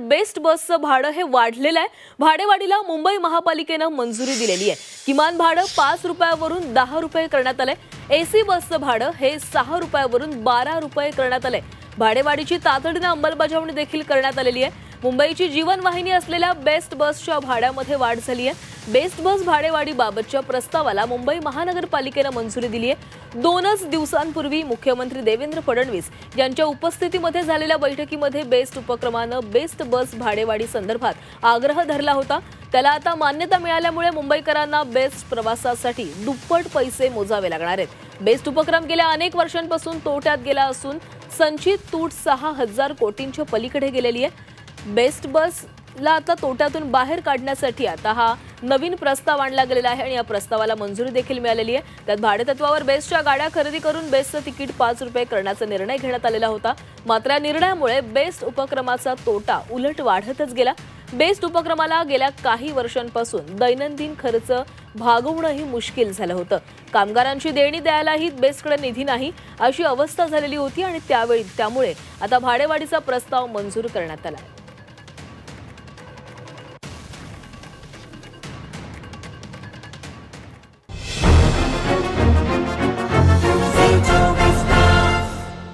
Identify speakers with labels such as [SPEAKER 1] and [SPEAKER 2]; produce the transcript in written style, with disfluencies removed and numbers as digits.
[SPEAKER 1] Best बसचं भाडं हे वाढलेलं आहे। भाडेवाढीला मुंबई महापालिकेने मंजुरी दिलेली आहे। किमान भाडं 5 रुपयावरून 10 रुपये करण्यात आले। एसी बसचं भाडं हे 6 रुपयावरून 12 रुपये करण्यात आले। भाडेवाढीची तातडीने अंमलबजावणी देखील करण्यात आलेली आहे। मुंबईची जीवनवाहिनी असलेल्या बेस्ट बसच्या भाड्यामध्ये वाढ झाली आहे। बेस्ट बस भाडेवाढीबाबतच्या प्रस्तावाला मुंबई महानगरपालिकेने मंजुरी दिली आहे। 2 दिवसांपूर्वी मुख्यमंत्री देवेंद्र फडणवीस यांच्या उपस्थितीमध्ये झालेल्या बैठकीमध्ये बेस्ट उपक्रमानं बेस्ट बस भाडेवाढी संदर्भात आग्रह धरला होता। त्याला आता मान्यता मिळाल्यामुळे मुंबईकरांना बेस्ट प्रवासासाठी दुप्पट पैसे मोजावे लागणार आहेत। बेस्ट उपक्रम गेल्या अनेक वर्षांपासून तोट्यात गेला असून संचित तूट 6000 कोटींच्या पलीकडे गेलेली आहे। बेस्ट बसला आता तोट्यातून बाहेर काढण्यासाठी आता हा नवीन प्रस्ताव आणला गेलेला आहे आणि या प्रस्तावाला मंजुरी देखील मिळालेली आहे। त्यात भाडेतत्वावर बेस्टच्या गाड्या खरेदी करून बेस्टचं तिकीट 5 रुपये करण्याचा निर्णय घेण्यात आलेला होता। मात्र या निर्णयामुळे बेस्ट उपक्रमाचा तोटा उलट वाढतच गेला। बेस्ट उपक्रमाला गेल्या काही वर्षांपासून दैनंदिन खर्च भागवणंही मुश्किल झालं होतं। कामगारांची देणी द्यायलाही बेस्टकडे निधी नाही अशी अवस्था झालेली होती आणि त्यामुळे आता भाडेवाढीचा प्रस्ताव मंजूर करण्यात आला आहे।